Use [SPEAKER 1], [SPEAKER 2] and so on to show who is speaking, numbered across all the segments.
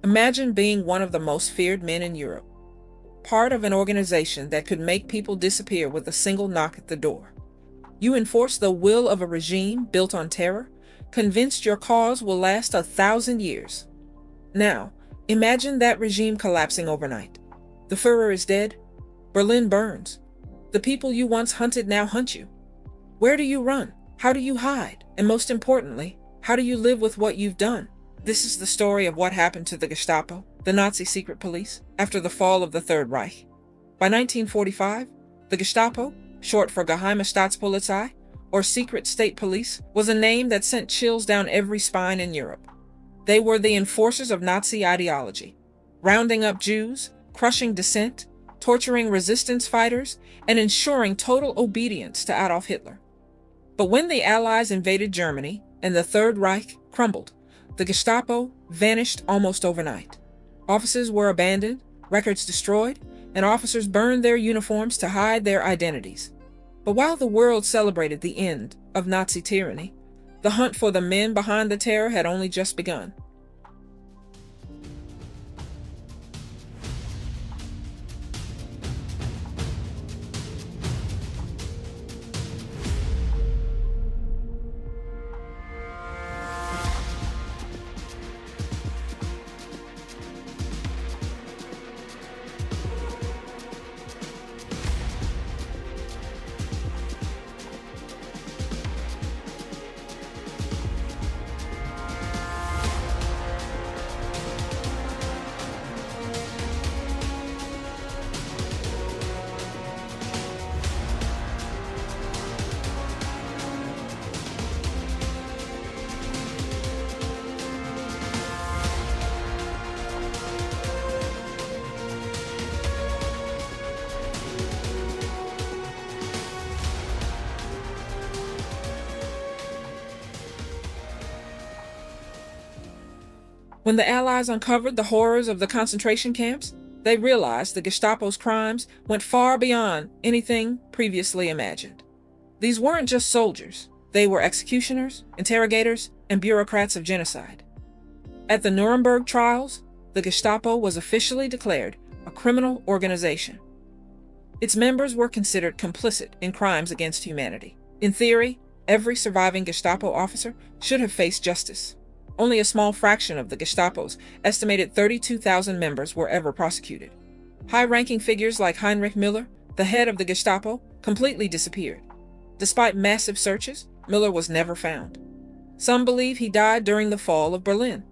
[SPEAKER 1] Imagine being one of the most feared men in Europe, part of an organization that could make people disappear with a single knock at the door. You enforce the will of a regime built on terror, convinced your cause will last 1,000 years. Now, imagine that regime collapsing overnight. The Führer is dead. Berlin burns. The people you once hunted now hunt you. Where do you run? How do you hide? And most importantly, how do you live with what you've done? This is the story of what happened to the Gestapo, the Nazi secret police, after the fall of the Third Reich. By 1945, the Gestapo, short for Geheime Staatspolizei, or Secret State Police, was a name that sent chills down every spine in Europe. They were the enforcers of Nazi ideology, rounding up Jews, crushing dissent, torturing resistance fighters, and ensuring total obedience to Adolf Hitler. But when the Allies invaded Germany and the Third Reich crumbled, the Gestapo vanished almost overnight. Offices were abandoned, records destroyed, and officers burned their uniforms to hide their identities. But while the world celebrated the end of Nazi tyranny, the hunt for the men behind the terror had only just begun. When the Allies uncovered the horrors of the concentration camps, they realized the Gestapo's crimes went far beyond anything previously imagined. These weren't just soldiers. They were executioners, interrogators, and bureaucrats of genocide. At the Nuremberg trials, the Gestapo was officially declared a criminal organization. Its members were considered complicit in crimes against humanity. In theory, every surviving Gestapo officer should have faced justice. Only a small fraction of the Gestapo's estimated 32,000 members were ever prosecuted. High-ranking figures like Heinrich Muller, the head of the Gestapo, completely disappeared. Despite massive searches, Muller was never found. Some believe he died during the fall of Berlin.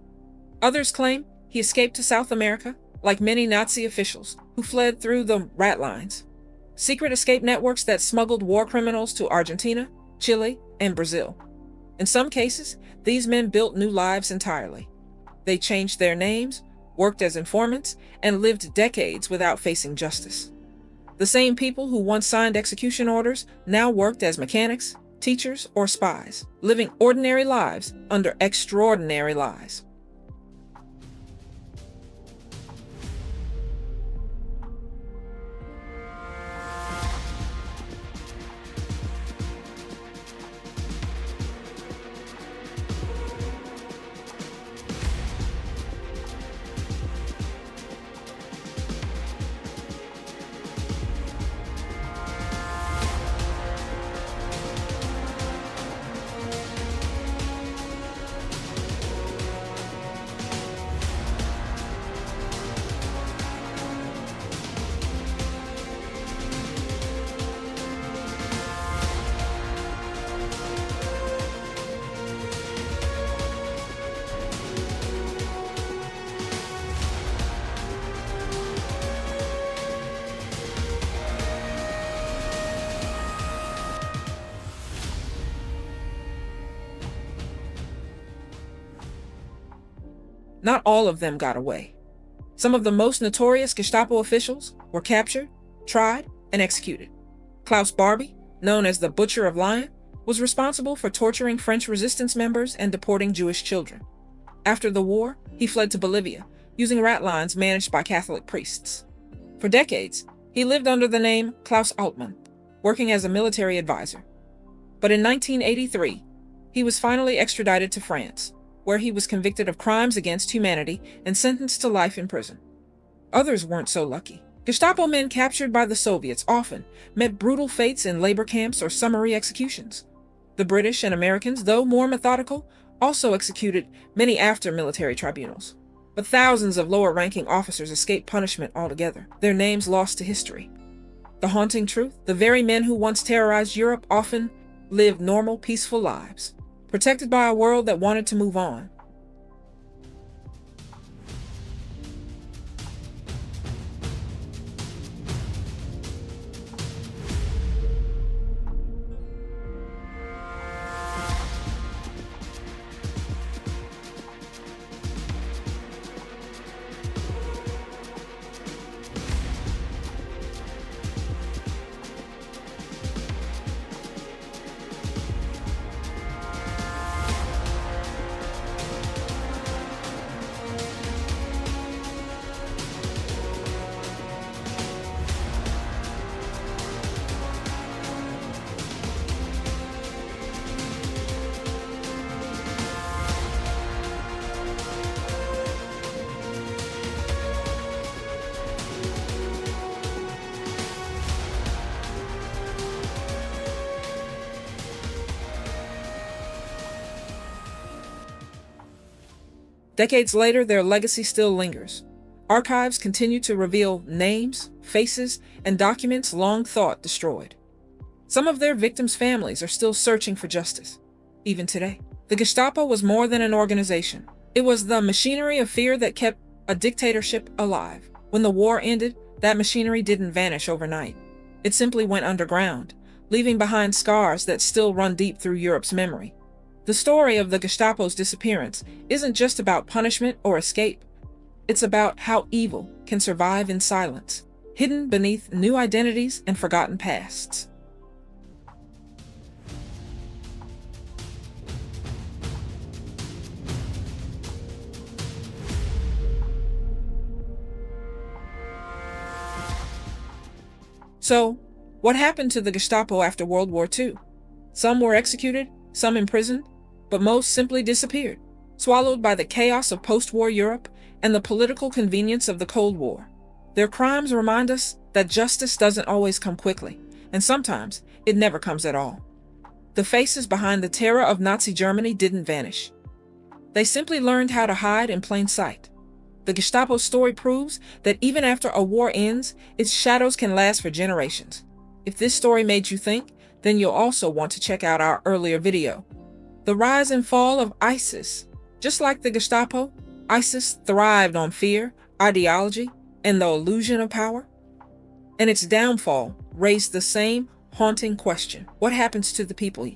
[SPEAKER 1] Others claim he escaped to South America, like many Nazi officials who fled through the ratlines, secret escape networks that smuggled war criminals to Argentina, Chile, and Brazil. In some cases, these men built new lives entirely. They changed their names, worked as informants, and lived decades without facing justice. The same people who once signed execution orders now worked as mechanics, teachers, or spies, living ordinary lives under extraordinary lies. Not all of them got away. Some of the most notorious Gestapo officials were captured, tried, and executed. Klaus Barbie, known as the Butcher of Lyon, was responsible for torturing French resistance members and deporting Jewish children. After the war, he fled to Bolivia, using ratlines managed by Catholic priests. For decades, he lived under the name Klaus Altmann, working as a military advisor. But in 1983, he was finally extradited to France. where he was convicted of crimes against humanity and sentenced to life in prison. Others weren't so lucky. Gestapo men captured by the Soviets often met brutal fates in labor camps or summary executions. The British and Americans, though more methodical, also executed many after military tribunals. But thousands of lower-ranking officers escaped punishment altogether, their names lost to history. The haunting truth: the very men who once terrorized Europe often lived normal, peaceful lives, protected by a world that wanted to move on. Decades later, their legacy still lingers. Archives continue to reveal names, faces, and documents long thought destroyed. Some of their victims' families are still searching for justice, even today. The Gestapo was more than an organization. It was the machinery of fear that kept a dictatorship alive. When the war ended, that machinery didn't vanish overnight. It simply went underground, leaving behind scars that still run deep through Europe's memory. The story of the Gestapo's disappearance isn't just about punishment or escape. It's about how evil can survive in silence, hidden beneath new identities and forgotten pasts. So, what happened to the Gestapo after World War II? Some were executed, some imprisoned, but most simply disappeared, swallowed by the chaos of post-war Europe and the political convenience of the Cold War. Their crimes remind us that justice doesn't always come quickly, and sometimes it never comes at all. The faces behind the terror of Nazi Germany didn't vanish. They simply learned how to hide in plain sight. The Gestapo story proves that even after a war ends, its shadows can last for generations. If this story made you think, then you'll also want to check out our earlier video, The Rise and Fall of ISIS. Just like the Gestapo, ISIS thrived on fear, ideology, and the illusion of power. And its downfall raised the same haunting question: what happens to the people